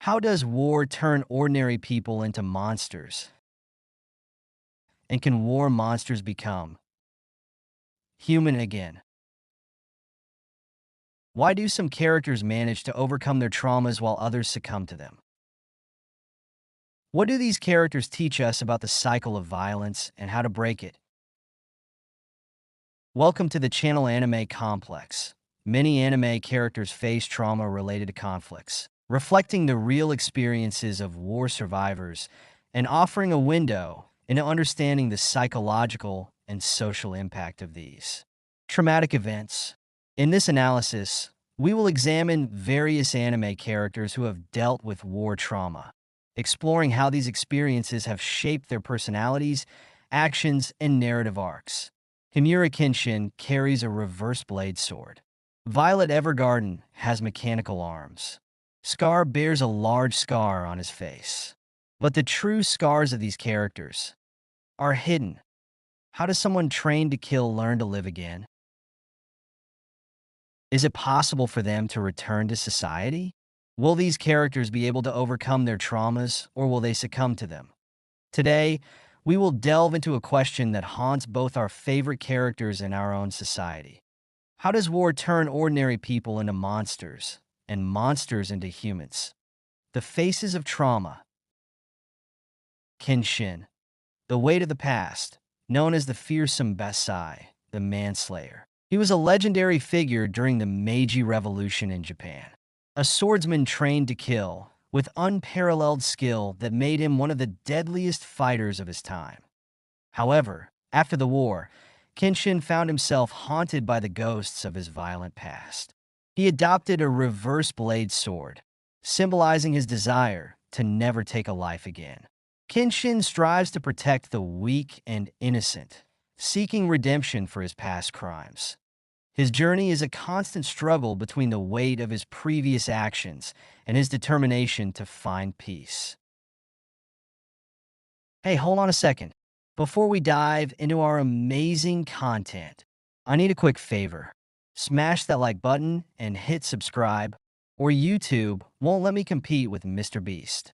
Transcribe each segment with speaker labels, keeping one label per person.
Speaker 1: How does war turn ordinary people into monsters? And can war monsters become human again? Why do some characters manage to overcome their traumas while others succumb to them? What do these characters teach us about the cycle of violence and how to break it? Welcome to the channel Anime Complex. Many anime characters face trauma related to conflicts, reflecting the real experiences of war survivors and offering a window into understanding the psychological and social impact of these traumatic events. In this analysis, we will examine various anime characters who have dealt with war trauma, exploring how these experiences have shaped their personalities, actions, and narrative arcs. Himura Kenshin carries a reverse blade sword. Violet Evergarden has mechanical arms. Scar bears a large scar on his face. But the true scars of these characters are hidden. How does someone trained to kill learn to live again? Is it possible for them to return to society? Will these characters be able to overcome their traumas, or will they succumb to them? Today, we will delve into a question that haunts both our favorite characters and our own society. How does war turn ordinary people into monsters, and monsters into humans? The faces of trauma. Kenshin, the weight of the past, known as the fearsome Basai, the manslayer. He was a legendary figure during the Meiji Revolution in Japan. A swordsman trained to kill, with unparalleled skill that made him one of the deadliest fighters of his time. However, after the war, Kenshin found himself haunted by the ghosts of his violent past. He adopted a reverse blade sword, symbolizing his desire to never take a life again. Kenshin strives to protect the weak and innocent, seeking redemption for his past crimes. His journey is a constant struggle between the weight of his previous actions and his determination to find peace. Hey, hold on a second. Before we dive into our amazing content, I need a quick favor. Smash that like button and hit subscribe, or YouTube won't let me compete with Mr. Beast.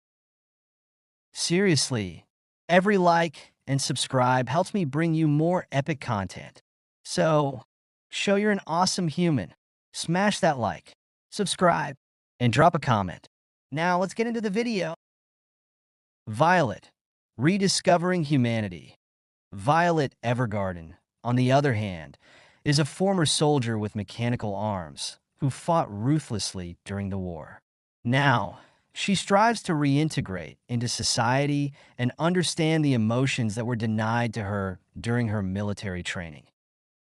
Speaker 1: Seriously, every like and subscribe helps me bring you more epic content. So, show you're an awesome human. Smash that like, subscribe, and drop a comment. Now let's get into the video. Violet, rediscovering humanity. Violet Evergarden, on the other hand, is a former soldier with mechanical arms who fought ruthlessly during the war. Now, she strives to reintegrate into society and understand the emotions that were denied to her during her military training.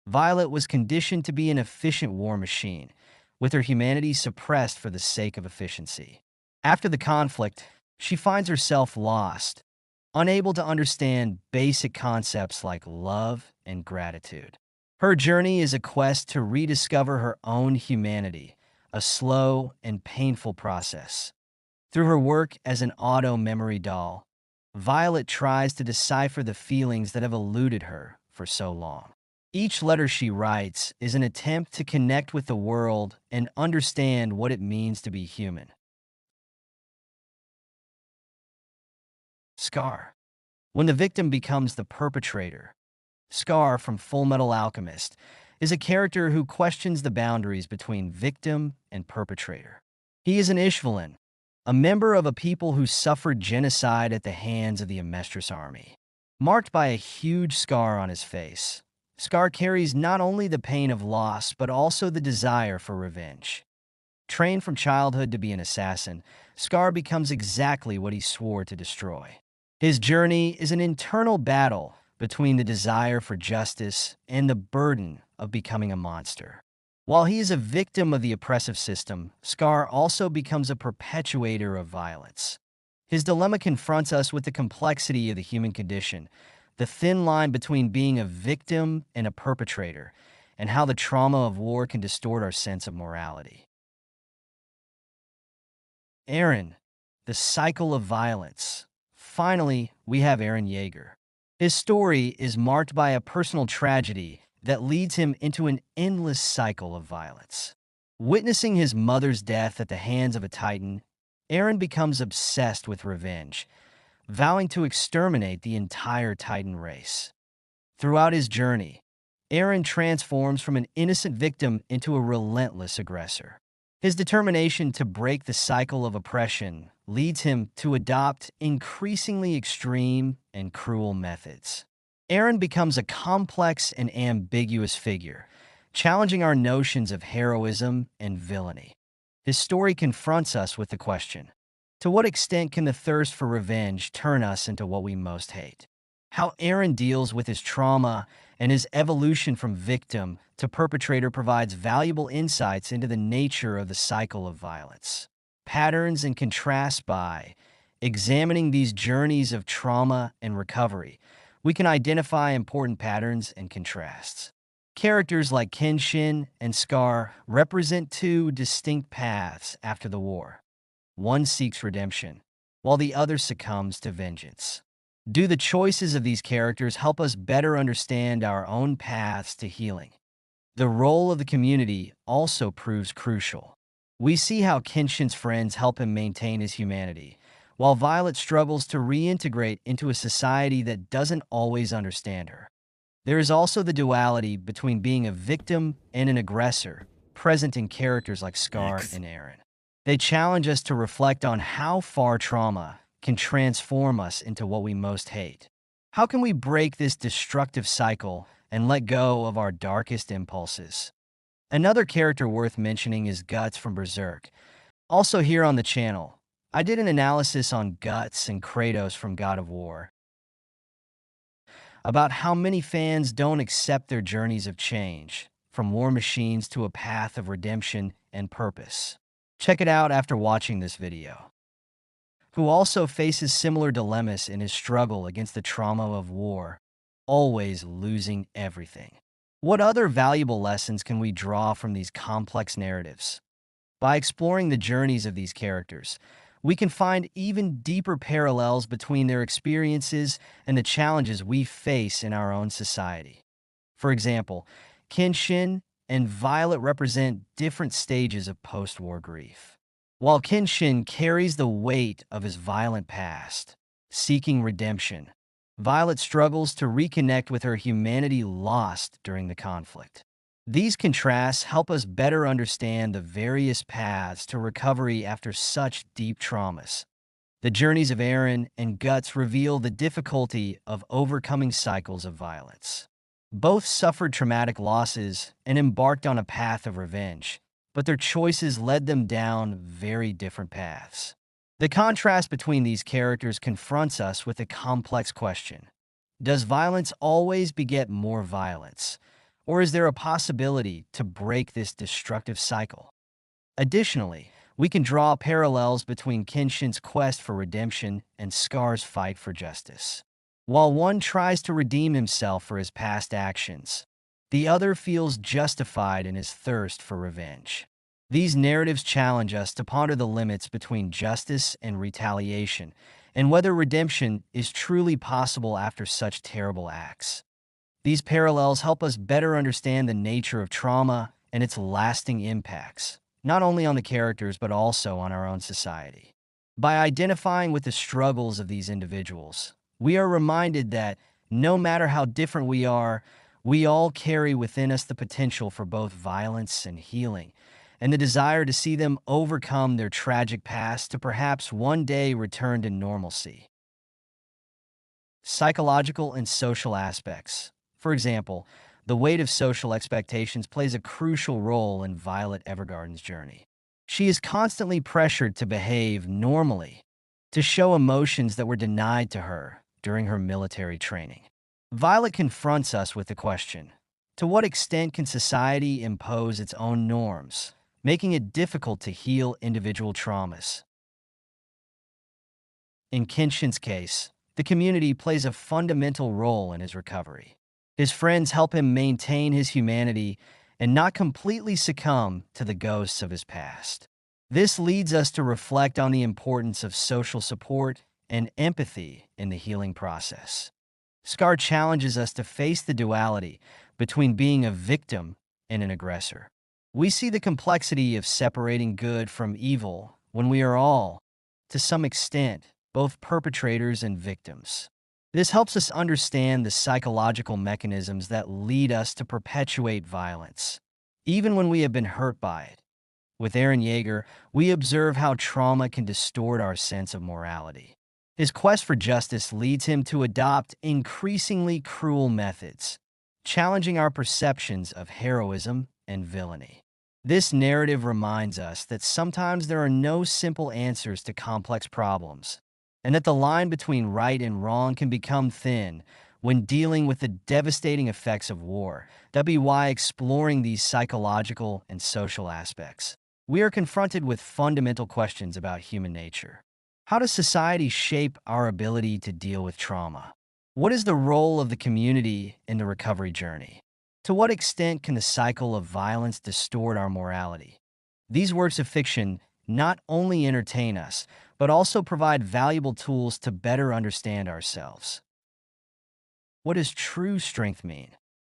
Speaker 1: Violet was conditioned to be an efficient war machine, with her humanity suppressed for the sake of efficiency. After the conflict, she finds herself lost, unable to understand basic concepts like love and gratitude. Her journey is a quest to rediscover her own humanity, a slow and painful process. Through her work as an auto-memory doll, Violet tries to decipher the feelings that have eluded her for so long. Each letter she writes is an attempt to connect with the world and understand what it means to be human. Scar. When the victim becomes the perpetrator, Scar from Fullmetal Alchemist is a character who questions the boundaries between victim and perpetrator. He is an Ishvalan, a member of a people who suffered genocide at the hands of the Amidst army. Marked by a huge scar on his face, Scar carries not only the pain of loss, but also the desire for revenge. Trained from childhood to be an assassin, Scar becomes exactly what he swore to destroy. His journey is an internal battle between the desire for justice and the burden of becoming a monster. While he is a victim of the oppressive system, Scar also becomes a perpetuator of violence. His dilemma confronts us with the complexity of the human condition, the thin line between being a victim and a perpetrator, and how the trauma of war can distort our sense of morality. Eren, the cycle of violence. Finally, we have Eren Yeager. His story is marked by a personal tragedy that leads him into an endless cycle of violence. Witnessing his mother's death at the hands of a Titan, Eren becomes obsessed with revenge, vowing to exterminate the entire Titan race. Throughout his journey, Eren transforms from an innocent victim into a relentless aggressor. His determination to break the cycle of oppression leads him to adopt increasingly extreme and cruel methods. Eren becomes a complex and ambiguous figure, challenging our notions of heroism and villainy. His story confronts us with the question, to what extent can the thirst for revenge turn us into what we most hate? How Eren deals with his trauma and his evolution from victim to perpetrator provides valuable insights into the nature of the cycle of violence. Patterns and contrasts. By examining these journeys of trauma and recovery, we can identify important patterns and contrasts. Characters like Kenshin and Scar represent two distinct paths after the war. One seeks redemption, while the other succumbs to vengeance. Do the choices of these characters help us better understand our own paths to healing? The role of the community also proves crucial. We see how Kenshin's friends help him maintain his humanity, while Violet struggles to reintegrate into a society that doesn't always understand her. There is also the duality between being a victim and an aggressor, present in characters like Scar and Eren. They challenge us to reflect on how far trauma can transform us into what we most hate. How can we break this destructive cycle and let go of our darkest impulses? Another character worth mentioning is Guts from Berserk. Also here on the channel, I did an analysis on Guts and Kratos from God of War, about how many fans don't accept their journeys of change, from war machines to a path of redemption and purpose. Check it out after watching this video. Who also faces similar dilemmas in his struggle against the trauma of war, always losing everything. What other valuable lessons can we draw from these complex narratives? By exploring the journeys of these characters, we can find even deeper parallels between their experiences and the challenges we face in our own society. For example, Kenshin and Violet represent different stages of post-war grief. While Kenshin carries the weight of his violent past, seeking redemption, Violet struggles to reconnect with her humanity lost during the conflict. These contrasts help us better understand the various paths to recovery after such deep traumas. The journeys of Eren and Guts reveal the difficulty of overcoming cycles of violence. Both suffered traumatic losses and embarked on a path of revenge, but their choices led them down very different paths. The contrast between these characters confronts us with a complex question. Does violence always beget more violence? Or is there a possibility to break this destructive cycle? Additionally, we can draw parallels between Kenshin's quest for redemption and Scar's fight for justice. While one tries to redeem himself for his past actions, the other feels justified in his thirst for revenge. These narratives challenge us to ponder the limits between justice and retaliation, and whether redemption is truly possible after such terrible acts. These parallels help us better understand the nature of trauma and its lasting impacts, not only on the characters but also on our own society. By identifying with the struggles of these individuals, we are reminded that no matter how different we are, we all carry within us the potential for both violence and healing, and the desire to see them overcome their tragic past to perhaps one day return to normalcy. Psychological and social aspects. For example, the weight of social expectations plays a crucial role in Violet Evergarden's journey. She is constantly pressured to behave normally, to show emotions that were denied to her during her military training. Violet confronts us with the question, to what extent can society impose its own norms, making it difficult to heal individual traumas? In Kenshin's case, the community plays a fundamental role in his recovery. His friends help him maintain his humanity and not completely succumb to the ghosts of his past. This leads us to reflect on the importance of social support and empathy in the healing process. Scar challenges us to face the duality between being a victim and an aggressor. We see the complexity of separating good from evil when we are all to some extent, both perpetrators and victims. This helps us understand the psychological mechanisms that lead us to perpetuate violence, even when we have been hurt by it. With Eren Yeager, we observe how trauma can distort our sense of morality. His quest for justice leads him to adopt increasingly cruel methods, challenging our perceptions of heroism and villainy. This narrative reminds us that sometimes there are no simple answers to complex problems, and that the line between right and wrong can become thin when dealing with the devastating effects of war. That be why exploring these psychological and social aspects, we are confronted with fundamental questions about human nature. How does society shape our ability to deal with trauma? What is the role of the community in the recovery journey? To what extent can the cycle of violence distort our morality? These works of fiction not only entertain us, but also provide valuable tools to better understand ourselves. What does true strength mean?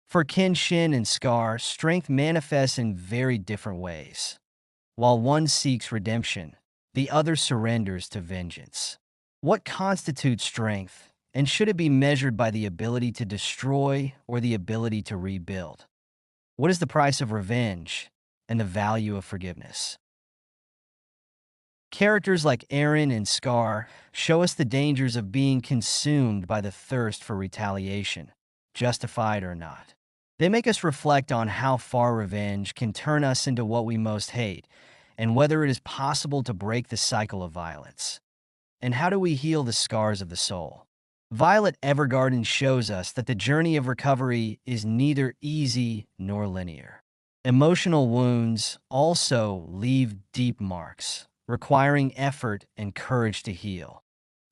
Speaker 1: For Kenshin and Scar, strength manifests in very different ways. While one seeks redemption, the other surrenders to vengeance. What constitutes strength, and should it be measured by the ability to destroy or the ability to rebuild? What is the price of revenge and the value of forgiveness? Characters like Eren and Scar show us the dangers of being consumed by the thirst for retaliation, justified or not. They make us reflect on how far revenge can turn us into what we most hate, and whether it is possible to break the cycle of violence. And how do we heal the scars of the soul? Violet Evergarden shows us that the journey of recovery is neither easy nor linear. Emotional wounds also leave deep marks, requiring effort and courage to heal.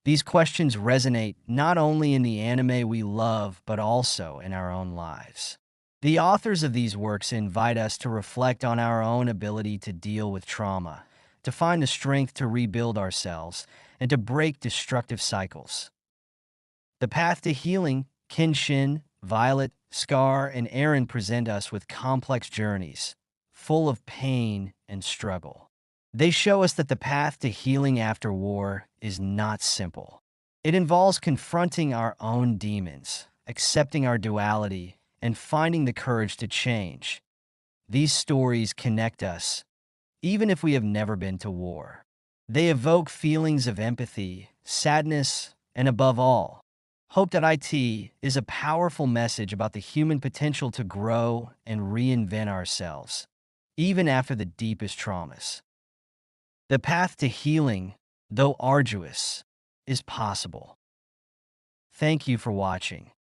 Speaker 1: These questions resonate not only in the anime we love, but also in our own lives. The authors of these works invite us to reflect on our own ability to deal with trauma, to find the strength to rebuild ourselves, and to break destructive cycles. The path to healing, Kenshin, Violet, Scar, and Eren present us with complex journeys, full of pain and struggle. They show us that the path to healing after war is not simple. It involves confronting our own demons, accepting our duality, and finding the courage to change. These stories connect us, even if we have never been to war. They evoke feelings of empathy, sadness, and above all, Hope.it is a powerful message about the human potential to grow and reinvent ourselves, even after the deepest traumas. The path to healing, though arduous, is possible. Thank you for watching.